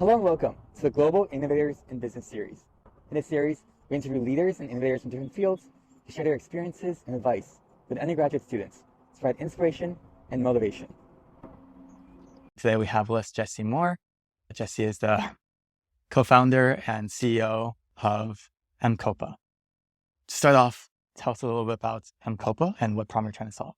Hello and welcome to the Global Innovators in Business series. In this series, we interview leaders and innovators from different fields to share their experiences and advice with undergraduate students to provide inspiration and motivation. Today we have with us Jesse Moore. Jesse is the co-founder and CEO of M-KOPA. To start off, tell us a little bit about M-KOPA and what problem you're trying to solve.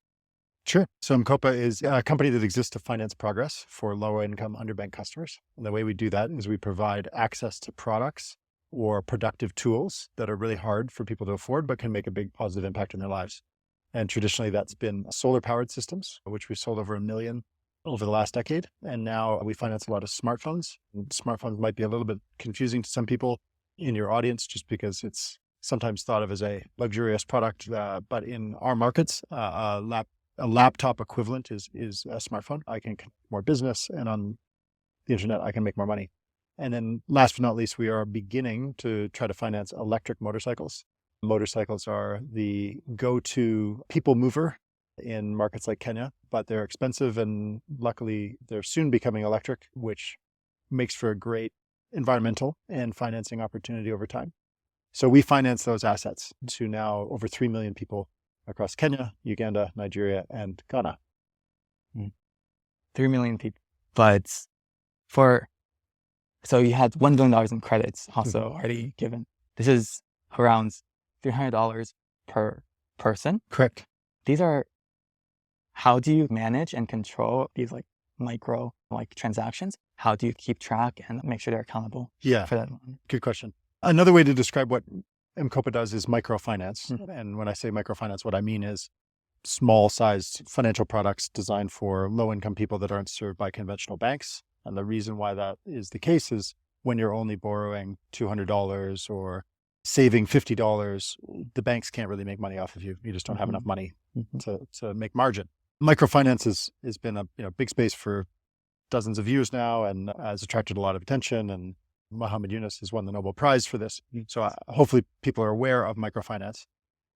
Sure. So M-KOPA is a company that exists to finance progress for low-income underbanked customers. And the way we do that is we provide access to products or productive tools that are really hard for people to afford, but can make a big positive impact in their lives. And traditionally, that's been solar-powered systems, which we sold over 1 million over the last decade. And now we finance a lot of smartphones. And smartphones might be a little bit confusing to some people in your audience, just because it's sometimes thought of as a luxurious product. But in our markets, a laptop equivalent is a smartphone. I can connect more business, and on the internet, I can make more money. And then last but not least, we are beginning to try to finance electric motorcycles. Motorcycles are the go-to people mover in markets like Kenya, but they're expensive, and luckily they're soon becoming electric, which makes for a great environmental and financing opportunity over time. So we finance those assets to now over 3 million people across Kenya, Uganda, Nigeria, and Ghana. 3 million people. But so you had $1 billion in credits also already given. This is around $300 per person. Correct. How do you manage and control these micro transactions? How do you keep track and make sure they're accountable for that money? Good question. Another way to describe what M-KOPA does is microfinance. And when I say microfinance, what I mean is small-sized financial products designed for low-income people that aren't served by conventional banks. And the reason why that is the case is when you're only borrowing $200 or saving $50, the banks can't really make money off of you. You just don't have enough money to make margin. Microfinance has been a big space for dozens of years now, and has attracted a lot of attention, and Muhammad Yunus has won the Nobel Prize for this. So hopefully people are aware of microfinance.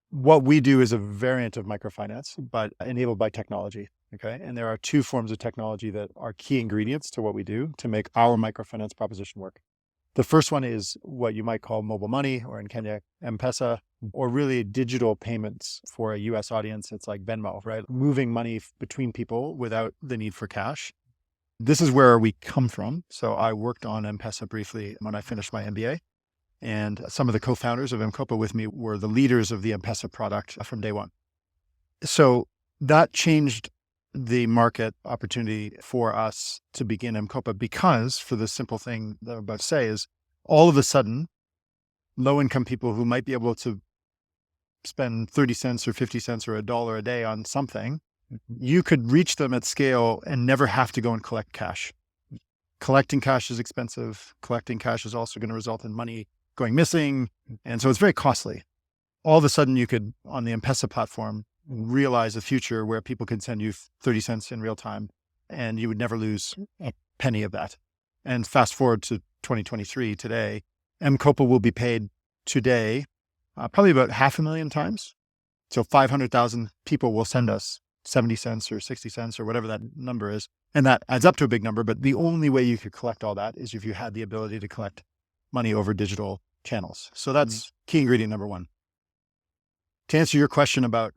What we do is a variant of microfinance, but enabled by technology. Okay. And there are two forms of technology that are key ingredients to what we do to make our microfinance proposition work. The first one is what you might call mobile money, or in Kenya, M-PESA, or really digital payments. For a US audience, it's like Venmo, right? Moving money between people without the need for cash. This is where we come from. So I worked on M-PESA briefly when I finished my MBA. And some of the co-founders of M-KOPA with me were the leaders of the M-PESA product from day one. So that changed the market opportunity for us to begin M-KOPA, because for the simple thing that I'm about to say is, all of a sudden, low-income people who might be able to spend 30 cents or 50 cents or $1 a day on something, you could reach them at scale and never have to go and collect cash. Collecting cash is expensive. Collecting cash is also going to result in money going missing. And so it's very costly. All of a sudden, you could, on the M-PESA platform, realize a future where people can send you 30 cents in real time, and you would never lose a penny of that. And fast forward to 2023 today, M-KOPA will be paid today probably about 500,000 times. So 500,000 people will send us 70 cents or 60 cents or whatever that number is. And that adds up to a big number. But the only way you could collect all that is if you had the ability to collect money over digital channels. So that's key ingredient number one. To answer your question about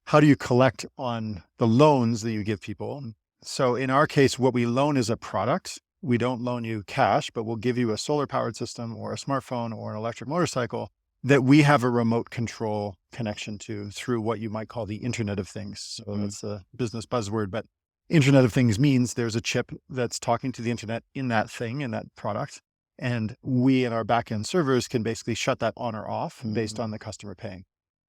how do you collect on the loans that you give people? So in our case, what we loan is a product. We don't loan you cash, but we'll give you a solar powered system or a smartphone or an electric motorcycle that we have a remote control connection to through what you might call the Internet of Things. So that's a business buzzword, but Internet of Things means there's a chip that's talking to the internet in that thing, in that product. And we and our backend servers can basically shut that on or off based on the customer paying.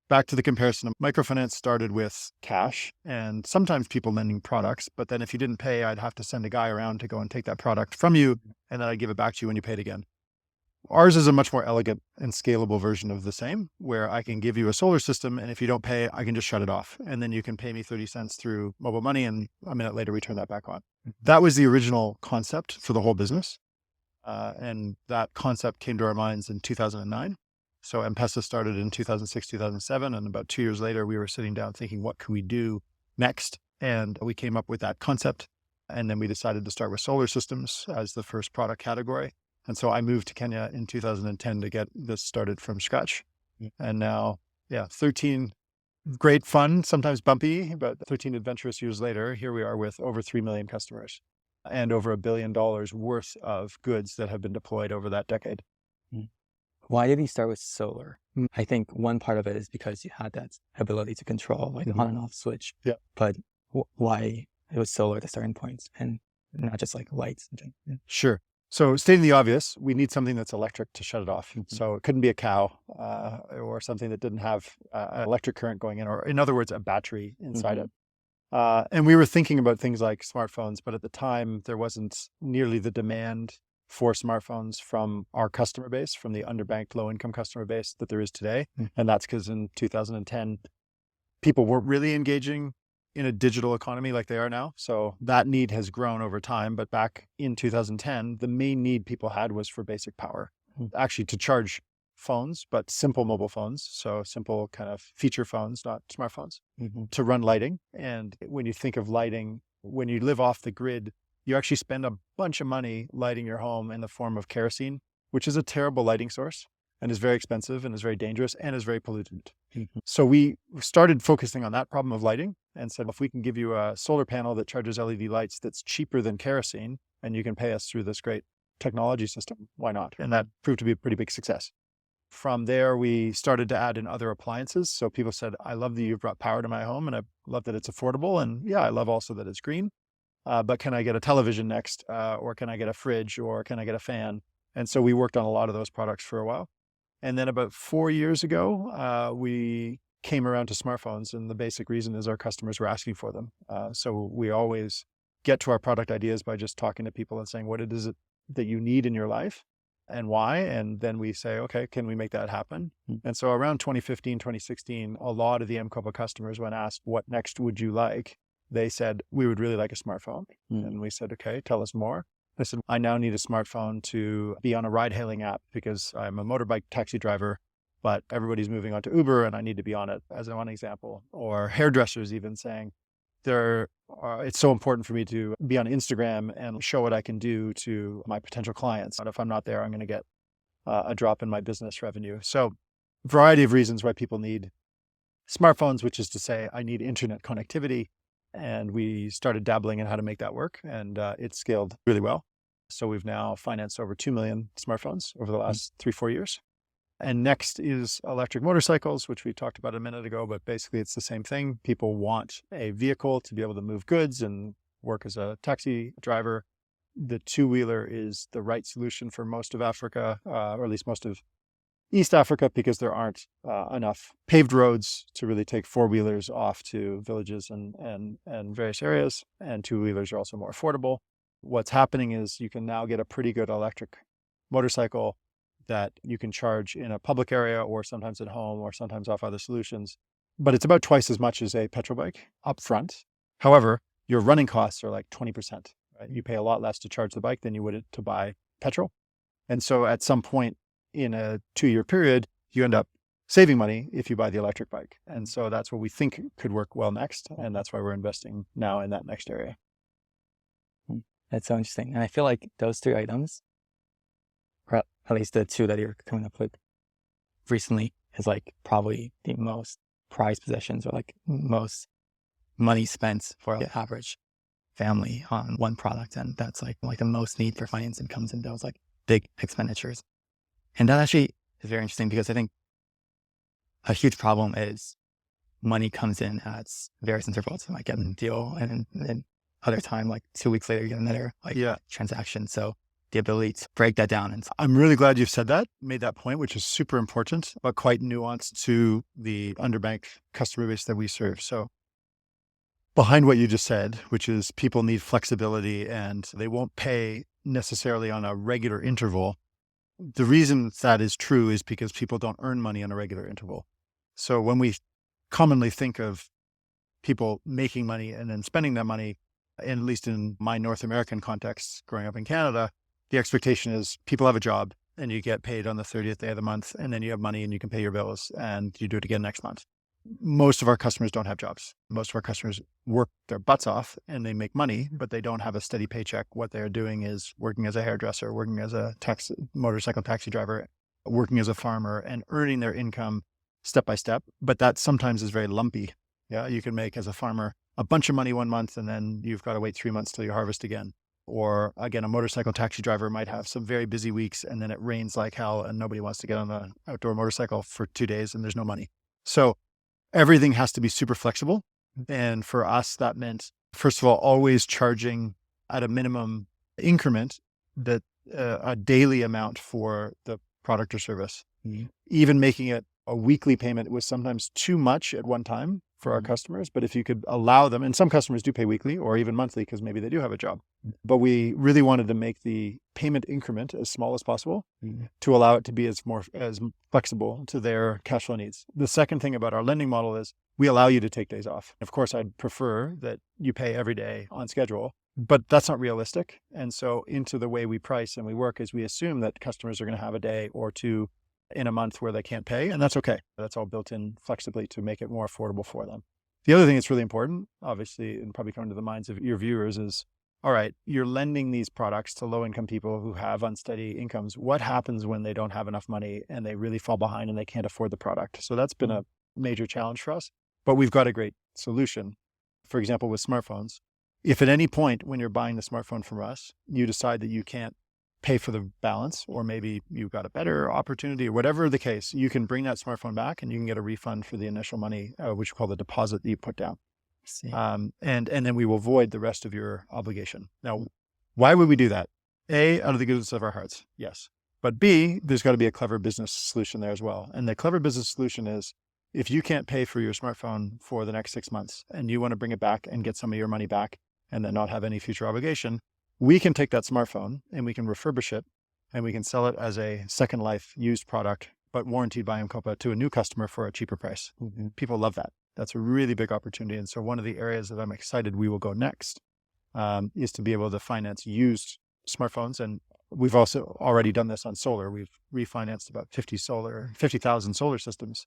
Back to the comparison of microfinance started with cash and sometimes people lending products. But then if you didn't pay, I'd have to send a guy around to go and take that product from you, and then I'd give it back to you when you paid again. Ours is a much more elegant and scalable version of the same, where I can give you a solar system, and if you don't pay, I can just shut it off. And then you can pay me 30 cents through mobile money, and a minute later, we turn that back on. That was the original concept for the whole business. And that concept came to our minds in 2009. So M-PESA started in 2006, 2007. And about 2 years later, we were sitting down thinking, what can we do next? And we came up with that concept. And then we decided to start with solar systems as the first product category. And so I moved to Kenya in 2010 to get this started from scratch. And now, 13 great fun, sometimes bumpy, but 13 adventurous years later, here we are with over 3 million customers and over $1 billion worth of goods that have been deployed over that decade. Why did you start with solar? I think one part of it is because you had that ability to control like on and off switch. Yeah. But why it was solar the starting point and not just like lights? Sure. So stating the obvious, we need something that's electric to shut it off. So it couldn't be a cow or something that didn't have electric current going in, or in other words, a battery inside it. And we were thinking about things like smartphones, but at the time there wasn't nearly the demand for smartphones from our customer base, from the underbanked low-income customer base that there is today. And that's because in 2010, people weren't really engaging in a digital economy like they are now. So that need has grown over time. But back in 2010, the main need people had was for basic power, actually to charge phones, but simple mobile phones. So simple kind of feature phones, not smartphones, to run lighting. And when you think of lighting, when you live off the grid, you actually spend a bunch of money lighting your home in the form of kerosene, which is a terrible lighting source and is very expensive and is very dangerous and is very pollutant. So we started focusing on that problem of lighting and said, if we can give you a solar panel that charges LED lights that's cheaper than kerosene, and you can pay us through this great technology system, why not? And that proved to be a pretty big success. From there, we started to add in other appliances. So people said, I love that you've brought power to my home, and I love that it's affordable. And I love also that it's green. But can I get a television next? Or can I get a fridge? Or can I get a fan? And so we worked on a lot of those products for a while. And then about 4 years ago, we came around to smartphones. And the basic reason is our customers were asking for them. So we always get to our product ideas by just talking to people and saying, what it is that you need in your life and why? And then we say, okay, can we make that happen? And so around 2015, 2016, a lot of the M-KOPA customers, when asked, what next would you like? They said, we would really like a smartphone. And we said, okay, tell us more. I said, I now need a smartphone to be on a ride-hailing app because I'm a motorbike taxi driver, but everybody's moving on to Uber and I need to be on it, as one example. Or hairdressers even saying, it's so important for me to be on Instagram and show what I can do to my potential clients. And if I'm not there, I'm going to get a drop in my business revenue. So a variety of reasons why people need smartphones, which is to say, I need internet connectivity. And we started dabbling in how to make that work, and it scaled really well. So we've now financed over 2 million smartphones over the last 3-4 years. And next is electric motorcycles, which we talked about a minute ago, but basically it's the same thing. People want a vehicle to be able to move goods and work as a taxi driver. The two-wheeler is the right solution for most of Africa, or at least most of East Africa, because there aren't enough paved roads to really take four-wheelers off to villages and various areas. And two-wheelers are also more affordable. What's happening is you can now get a pretty good electric motorcycle that you can charge in a public area or sometimes at home or sometimes off other solutions. But it's about twice as much as a petrol bike up front. However, your running costs are like 20%. Right? You pay a lot less to charge the bike than you would to buy petrol. And so at some point, in a 2-year period, you end up saving money if you buy the electric bike. And so that's what we think could work well next. And that's why we're investing now in that next area. That's so interesting. And I feel like those 3 items, or at least the 2 that you're coming up with recently, is like probably the most prized possessions or like most money spent for the average family on one product. And that's like the most need for financing comes in those like big expenditures. And that actually is very interesting because I think a huge problem is money comes in at various intervals. You might get a deal and then other time, like 2 weeks later, you get another transaction. So the ability to break that down. And I'm really glad you've said that, made that point, which is super important, but quite nuanced to the underbanked customer base that we serve. So behind what you just said, which is people need flexibility and they won't pay necessarily on a regular interval. The reason that is true is because people don't earn money on a regular interval. So when we commonly think of people making money and then spending that money, and at least in my North American context, growing up in Canada, the expectation is people have a job and you get paid on the 30th day of the month, and then you have money and you can pay your bills and you do it again next month. most of our customers don't have jobs. Most of our customers work their butts off and they make money, but they don't have a steady paycheck. What they're doing is working as a hairdresser, working as a motorcycle taxi driver, working as a farmer, and earning their income step by step. But that sometimes is very lumpy. Yeah, you can make as a farmer a bunch of money 1 month and then you've got to wait 3 months till you harvest again. Or again, a motorcycle taxi driver might have some very busy weeks and then it rains like hell and nobody wants to get on an outdoor motorcycle for 2 days and there's no money. So everything has to be super flexible. And for us, that meant, first of all, always charging at a minimum increment that a daily amount for the product or service. Even making it a weekly payment was sometimes too much at one time for our customers. But if you could allow them, and some customers do pay weekly or even monthly because maybe they do have a job, but we really wanted to make the payment increment as small as possible to allow it to be as flexible to their cash flow needs. The second thing about our lending model is we allow you to take days off. Of course, I'd prefer that you pay every day on schedule, but that's not realistic. And so into the way we price and we work is we assume that customers are going to have a day or two in a month where they can't pay, and that's okay. That's all built in flexibly to make it more affordable for them. The other thing that's really important, obviously, and probably coming to the minds of your viewers is, all right, you're lending these products to low-income people who have unsteady incomes. What happens when they don't have enough money and they really fall behind and they can't afford the product? So that's been a major challenge for us, but we've got a great solution. For example, with smartphones, if at any point when you're buying the smartphone from us, you decide that you can't pay for the balance, or maybe you've got a better opportunity, or whatever the case, you can bring that smartphone back and you can get a refund for the initial money, which we call the deposit that you put down. And then we will void the rest of your obligation. Now, why would we do that? A, out of the goodness of our hearts, yes. But B, there's got to be a clever business solution there as well. And the clever business solution is, if you can't pay for your smartphone for the next 6 months and you want to bring it back and get some of your money back and then not have any future obligation, we can take that smartphone and we can refurbish it and we can sell it as a second life used product, but warranted by M-KOPA to a new customer for a cheaper price. People love that. That's a really big opportunity. And so one of the areas that I'm excited we will go next is to be able to finance used smartphones. And we've also already done this on solar. We've refinanced about 50,000 solar systems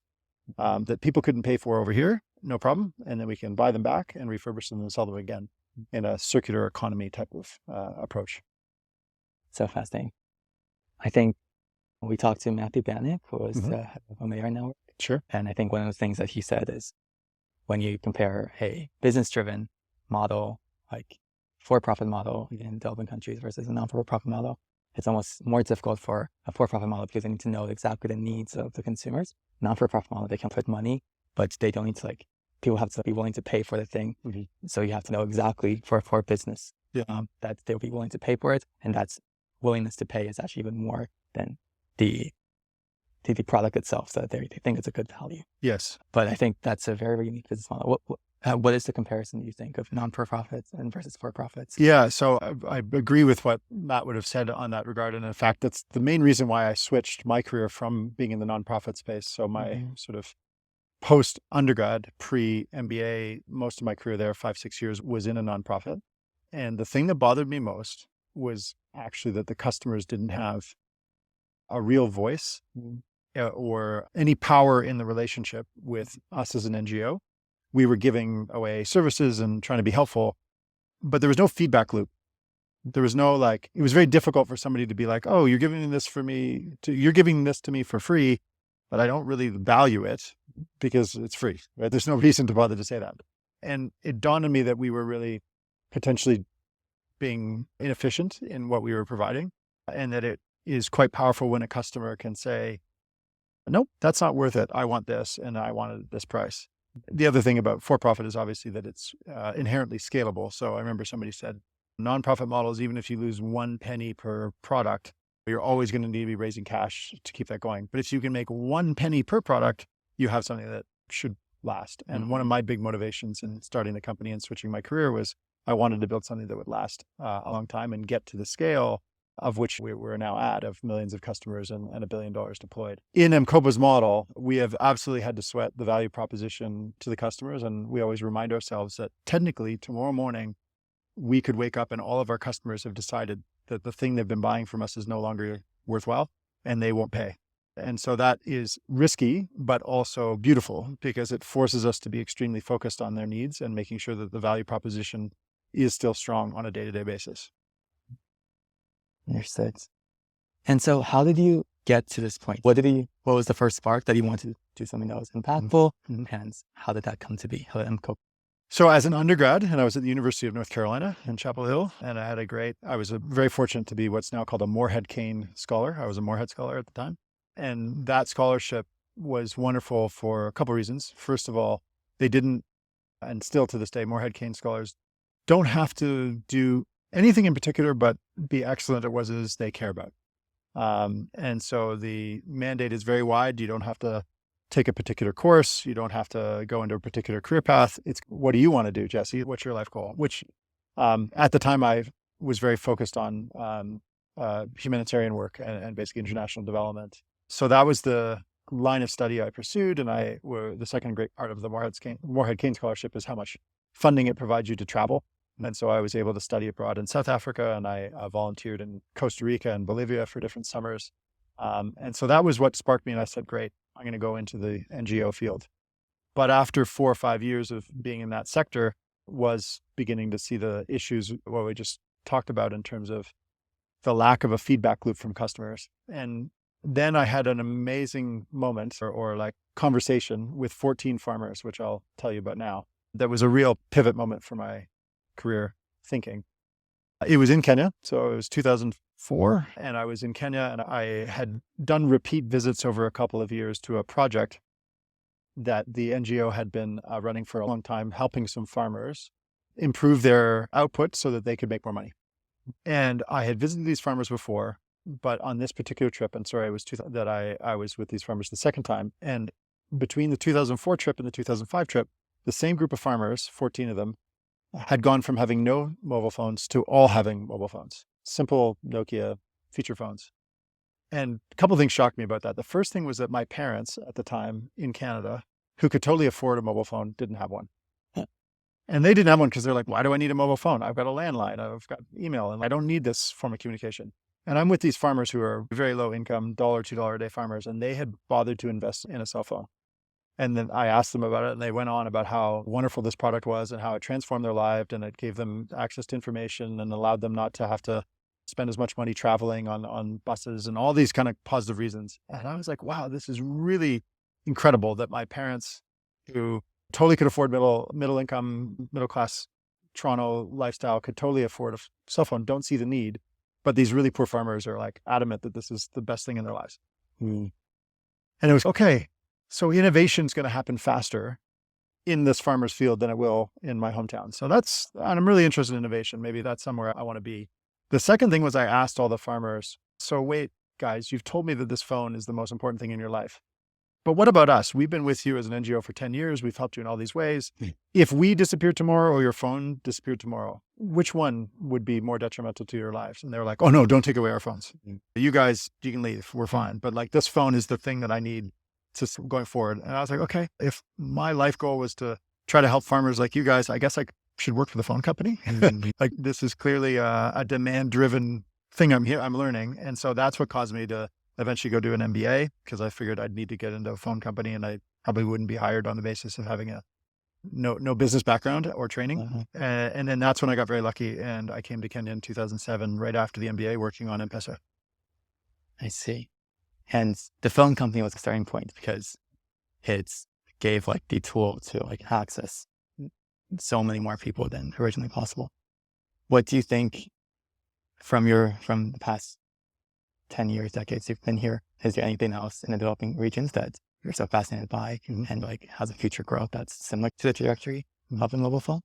that people couldn't pay for over here, no problem. And then we can buy them back and refurbish them and sell them again in a circular economy type of approach. So fascinating. I think we talked to Matthew Bannock, who was the head of Omega Network. Sure. And I think one of the things that he said is when you compare a business-driven model, like for-profit model in developing countries versus a non-for-profit model, it's almost more difficult for a for-profit model because they need to know exactly the needs of the consumers. Non-for-profit model, they can put money, but they don't need to people have to be willing to pay for the thing. So you have to know exactly for business that they'll be willing to pay for it. And that's willingness to pay is actually even more than the product itself. So they think it's a good value. Yes. But I think that's a very, very unique business model. What is the comparison you think of non-for-profits and versus for-profits? Yeah. So I agree with what Matt would have said on that regard. And in fact, that's the main reason why I switched my career from being in the nonprofit space. So my sort of post-undergrad, pre-MBA, most of my career there, 5-6 years, was in a nonprofit. And the thing that bothered me most was actually that the customers didn't have a real voice or any power in the relationship with us as an NGO. We were giving away services and trying to be helpful, but there was no feedback loop. There was no it was very difficult for somebody to be like, oh, you're giving this to me for free, but I don't really value it because it's free, right? There's no reason to bother to say that. And it dawned on me that we were really potentially being inefficient in what we were providing, and that it is quite powerful when a customer can say, nope, that's not worth it. I want this, and I want it at this price. The other thing about for-profit is obviously that it's inherently scalable. So I remember somebody said, nonprofit models, even if you lose 1 penny per product, you're always going to need to be raising cash to keep that going. But if you can make 1 penny per product, you have something that should last. And one of my big motivations in starting the company and switching my career was I wanted to build something that would last a long time and get to the scale of which we're now at, of millions of customers and $1 billion deployed. In M-KOPA's model, we have absolutely had to sweat the value proposition to the customers. And we always remind ourselves that technically tomorrow morning, we could wake up and all of our customers have decided that the thing they've been buying from us is no longer worthwhile and they won't pay. And so that is risky, but also beautiful because it forces us to be extremely focused on their needs and making sure that the value proposition is still strong on a day-to-day basis. Understood. And so how did you get to this point? What was the first spark that you wanted to do something that was impactful? And how did that come to be? How did M-KOPA? So as an undergrad, and I was at the University of North Carolina in Chapel Hill, and I was very fortunate to be what's now called a Morehead-Cain Scholar. I was a Morehead Scholar at the time. And that scholarship was wonderful for a couple of reasons. First of all, they didn't, and still to this day, Morehead-Cain Scholars don't have to do anything in particular, but be excellent at what it is they care about. And so the mandate is very wide. You don't have to take a particular course. You don't have to go into a particular career path. It's what do you want to do, Jesse? What's your life goal? Which at the time I was very focused on humanitarian work and basically international development. So that was the line of study I pursued. And the second great part of the Morehead-Cain Scholarship is how much funding it provides you to travel. And so I was able to study abroad in South Africa, and I volunteered in Costa Rica and Bolivia for different summers. And so that was what sparked me. And I said, great, I'm going to go into the NGO field. But after 4 or 5 years of being in that sector, was beginning to see the issues, what we just talked about in terms of the lack of a feedback loop from customers. And then I had an amazing moment or like conversation with 14 farmers, which I'll tell you about now. That was a real pivot moment for my career thinking. It was in Kenya. So it was 2004 and I was in Kenya, and I had done repeat visits over a couple of years to a project that the NGO had been running for a long time, helping some farmers improve their output so that they could make more money. And I had visited these farmers before, but on this particular trip, and sorry, I was with these farmers the second time. And between the 2004 trip and the 2005 trip, the same group of farmers, 14 of them, had gone from having no mobile phones to all having mobile phones, simple Nokia feature phones. And a couple of things shocked me about that. The first thing was that my parents at the time in Canada, who could totally afford a mobile phone, didn't have one. And they didn't have one because they're like, why do I need a mobile phone? I've got a landline, I've got email, and I don't need this form of communication. And I'm with these farmers who are very low income, $1, $2 a day farmers, and they had bothered to invest in a cell phone. And then I asked them about it, and they went on about how wonderful this product was and how it transformed their lives, and it gave them access to information and allowed them not to have to spend as much money traveling on buses and all these kind of positive reasons. And I was like, wow, this is really incredible that my parents, who totally could afford middle income, middle class Toronto lifestyle, could totally afford a cell phone, don't see the need. But these really poor farmers are like adamant that this is the best thing in their lives. And it was, okay, so innovation is going to happen faster in this farmer's field than it will in my hometown. So and I'm really interested in innovation. Maybe that's somewhere I want to be. The second thing was I asked all the farmers, so wait, guys, you've told me that this phone is the most important thing in your life. But what about us? We've been with you as an NGO for 10 years. We've helped you in all these ways. If we disappeared tomorrow or your phone disappeared tomorrow, which one would be more detrimental to your lives? And they were like, oh no, don't take away our phones. You guys, you can leave. We're fine. But like, this phone is the thing that I need to going forward. And I was like, okay, if my life goal was to try to help farmers like you guys, I guess I should work for the phone company. Like, this is clearly a demand-driven thing I'm learning. And so that's what caused me to eventually go do an MBA, because I figured I'd need to get into a phone company, and I probably wouldn't be hired on the basis of having no business background or training. And then that's when I got very lucky, and I came to Kenya in 2007, right after the MBA, working on M-PESA. I see. And the phone company was a starting point because it gave like the tool to like access so many more people than originally possible. What do you think from the past 10 years, decades you've been here, is there anything else in the developing regions that you're so fascinated by and like has a future growth that's similar to the trajectory of the mobile phone?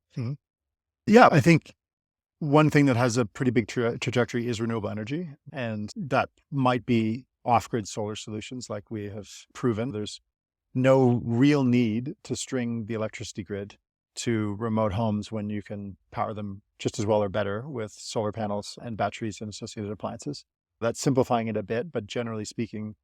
Yeah, I think one thing that has a pretty big trajectory is renewable energy, and that might be off-grid solar solutions like we have proven. There's no real need to string the electricity grid to remote homes when you can power them just as well or better with solar panels and batteries and associated appliances. That's simplifying it a bit, but generally speaking,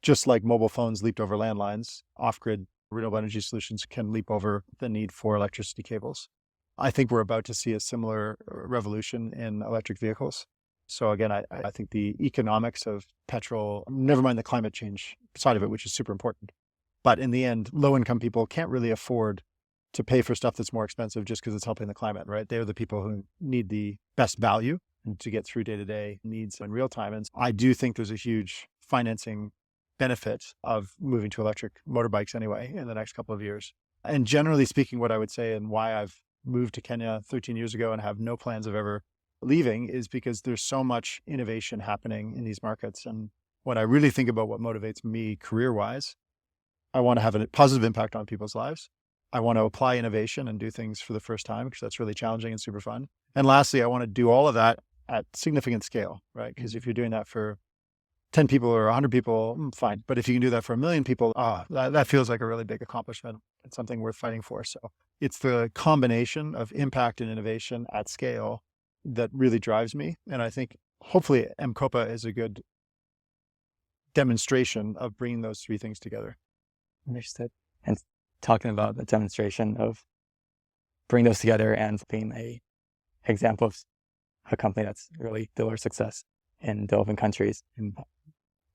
just like mobile phones leaped over landlines, off-grid renewable energy solutions can leap over the need for electricity cables. I think we're about to see a similar revolution in electric vehicles. So again, I think the economics of petrol, never mind the climate change side of it, which is super important. But in the end, low income people can't really afford to pay for stuff that's more expensive just because it's helping the climate, right? They're the people who need the best value to get through day-to-day needs in real time. And I do think there's a huge financing benefit of moving to electric motorbikes anyway in the next couple of years. And generally speaking, what I would say and why I've moved to Kenya 13 years ago and have no plans of ever leaving is because there's so much innovation happening in these markets. And when I really think about what motivates me career-wise, I want to have a positive impact on people's lives. I want to apply innovation and do things for the first time because that's really challenging and super fun. And lastly, I want to do all of that at significant scale, right? Because if you're doing that for 10 people or 100 people, fine. But if you can do that for 1 million people, that feels like a really big accomplishment. It's something worth fighting for. So it's the combination of impact and innovation at scale that really drives me. And I think hopefully M-KOPA is a good demonstration of bringing those three things together. Understood. And talking about the demonstration of bringing those together and being a example of a company that's really delivered success in developing countries. And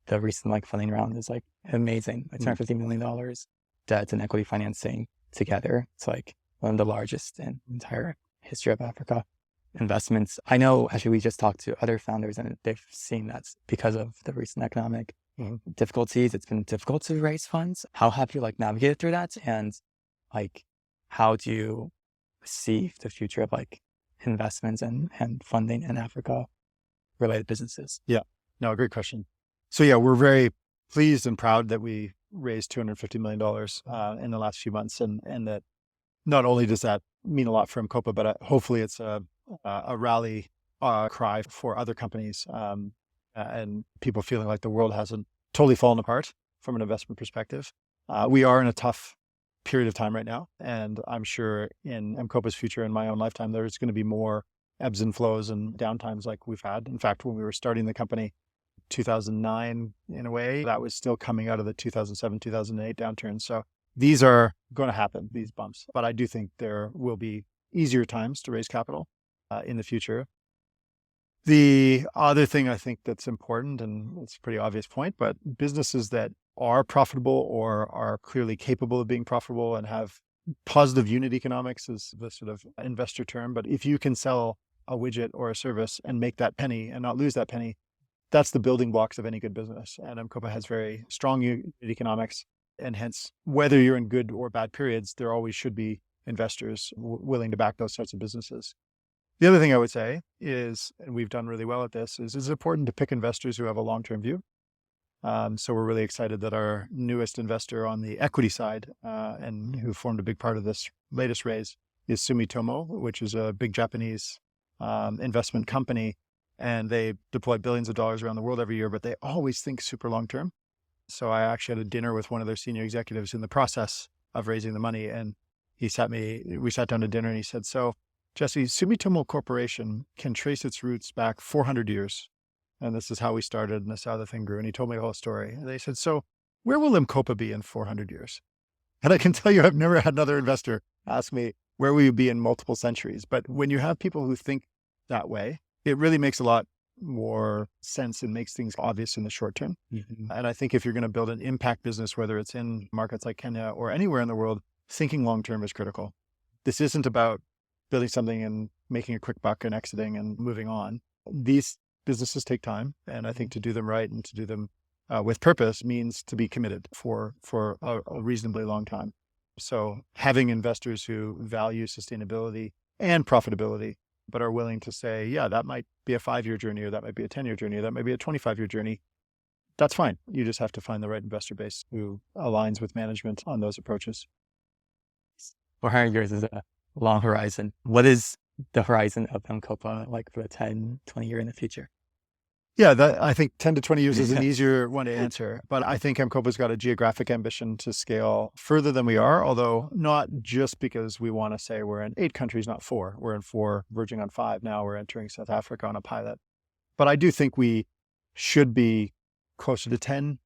the recent funding round is amazing. $250 million debt and equity financing together. It's one of the largest in the entire history of Africa. Investments. I know actually we just talked to other founders and they've seen that because of the recent economic difficulties, it's been difficult to raise funds. How have you navigated through that? And how do you see the future of investments and funding in Africa related businesses? Yeah, no, great question. So yeah, we're very pleased and proud that we raised $250 million in the last few months. And that not only does that mean a lot for M-KOPA, but hopefully it's a rally cry for other companies and people feeling like the world hasn't totally fallen apart from an investment perspective. We are in a tough period of time right now. And I'm sure in M-KOPA's future, in my own lifetime, there's going to be more ebbs and flows and downtimes like we've had. In fact, when we were starting the company 2009, in a way, that was still coming out of the 2007, 2008 downturn. So these are going to happen, these bumps. But I do think there will be easier times to raise capital in the future. The other thing I think that's important, and it's a pretty obvious point, but businesses that are profitable or are clearly capable of being profitable and have positive unit economics is the sort of investor term. But if you can sell a widget or a service and make that penny and not lose that penny, that's the building blocks of any good business. And M-KOPA has very strong unit economics. And hence, whether you're in good or bad periods, there always should be investors willing to back those sorts of businesses. The other thing I would say is, and we've done really well at this, is it's important to pick investors who have a long-term view. So we're really excited that our newest investor on the equity side and who formed a big part of this latest raise is Sumitomo, which is a big Japanese investment company. And they deploy billions of dollars around the world every year, but they always think super long-term. So I actually had a dinner with one of their senior executives in the process of raising the money. And we sat down to dinner and he said, "So Jesse, Sumitomo Corporation can trace its roots back 400 years. And this is how we started and this is how the thing grew." And he told me the whole story. And they said, "So where will M-KOPA be in 400 years? And I can tell you, I've never had another investor ask me, where will you be in multiple centuries? But when you have people who think that way, it really makes a lot more sense and makes things obvious in the short term. Mm-hmm. And I think if you're going to build an impact business, whether it's in markets like Kenya or anywhere in the world, thinking long-term is critical. This isn't about building something and making a quick buck and exiting and moving on. These businesses take time. And I think to do them right and to do them with purpose means to be committed for a reasonably long time. So having investors who value sustainability and profitability, but are willing to say, yeah, that might be a 5-year journey, or that might be a 10-year journey, or that might be a 25-year journey. That's fine. You just have to find the right investor base who aligns with management on those approaches. 400 years is a long horizon. What is the horizon of M-KOPA like for the 10, 20 year in the future? Yeah, I think 10 to 20 years is an easier one to answer. But I think M-KOPA's got a geographic ambition to scale further than we are, although not just because we want to say we're in 8 countries, not 4. We're in 4, verging on 5 now. We're entering South Africa on a pilot. But I do think we should be closer to 10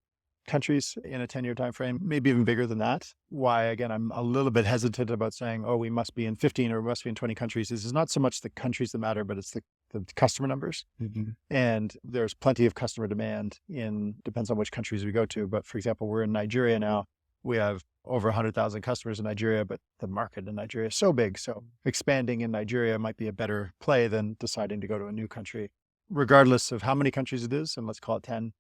countries in a 10-year time frame, maybe even bigger than that. Why, again, I'm a little bit hesitant about saying, oh, we must be in 15 or we must be in 20 countries. This is not so much the countries that matter, but it's the customer numbers. And there's plenty of customer demand depends on which countries we go to. But for example, we're in Nigeria now. We have over 100,000 customers in Nigeria, but the market in Nigeria is so big. So expanding in Nigeria might be a better play than deciding to go to a new country. Regardless of how many countries it is, and let's call it 10,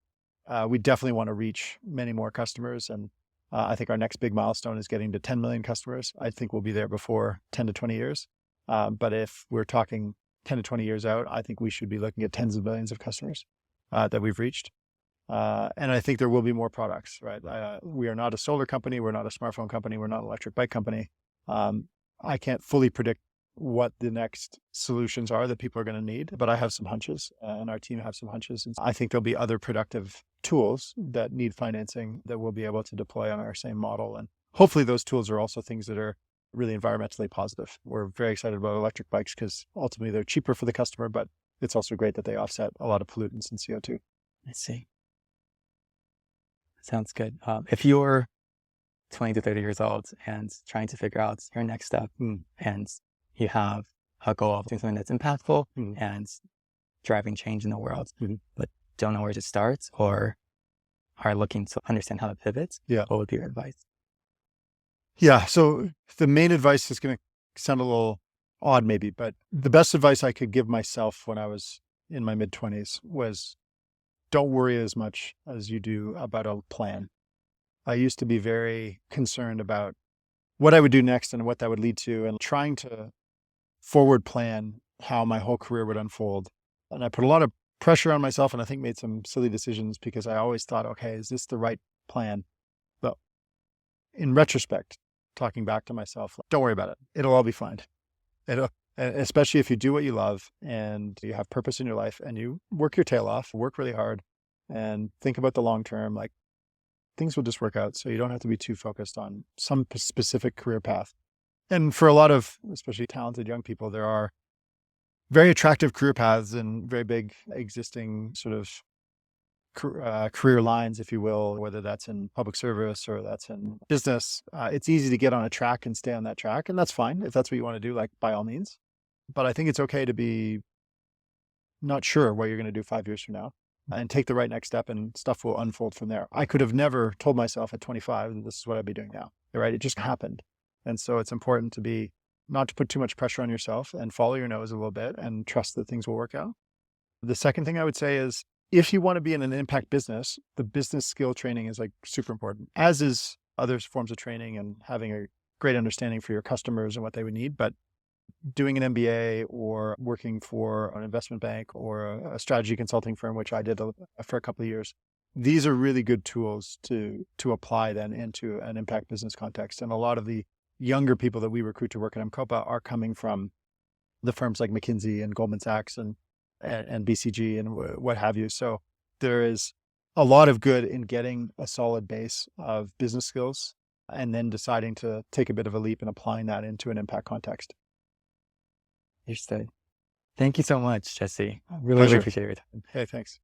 we definitely want to reach many more customers. And I think our next big milestone is getting to 10 million customers. I think we'll be there before 10 to 20 years. But if we're talking 10 to 20 years out, I think we should be looking at tens of millions of customers that we've reached. And I think there will be more products, right? We are not a solar company. We're not a smartphone company. We're not an electric bike company. I can't fully predict what the next solutions are that people are going to need, but I have some hunches and our team have some hunches. And I think there'll be other productive tools that need financing that we'll be able to deploy on our same model. And hopefully those tools are also things that are really environmentally positive. We're very excited about electric bikes because ultimately they're cheaper for the customer, but it's also great that they offset a lot of pollutants and CO2. I see. Sounds good. If you're 20 to 30 years old and trying to figure out your next step and you have a goal of doing something that's impactful and driving change in the world, but don't know where to start or are looking to understand how to pivot, what would be your advice? Yeah. So the main advice is going to sound a little odd maybe, but the best advice I could give myself when I was in my mid-20s was don't worry as much as you do about a plan. I used to be very concerned about what I would do next and what that would lead to and trying to forward plan how my whole career would unfold. And I put a lot of pressure on myself and I think made some silly decisions because I always thought, okay, is this the right plan? But in retrospect, talking back to myself, don't worry about it. It'll all be fine. Especially if you do what you love and you have purpose in your life and you work your tail off, work really hard and think about the long term, like things will just work out. So you don't have to be too focused on some specific career path. And for a lot of, especially talented young people, there are very attractive career paths and very big existing sort of career lines, if you will, whether that's in public service or that's in business. It's easy to get on a track and stay on that track. And that's fine. If that's what you want to do, like by all means. But I think it's okay to be not sure what you're going to do 5 years from now and take the right next step and stuff will unfold from there. I could have never told myself at 25 that this is what I'd be doing now, right? It just happened. And so it's important to not to put too much pressure on yourself and follow your nose a little bit and trust that things will work out. The second thing I would say is if you want to be in an impact business, the business skill training is like super important, as is other forms of training and having a great understanding for your customers and what they would need. But doing an MBA or working for an investment bank or a strategy consulting firm, which I did for a couple of years, these are really good tools to apply then into an impact business context. And a lot of the younger people that we recruit to work at M-KOPA are coming from the firms like McKinsey and Goldman Sachs and BCG and what have you. So there is a lot of good in getting a solid base of business skills and then deciding to take a bit of a leap and applying that into an impact context. Understood. Thank you so much, Jesse. I really appreciate your time. Hey, thanks.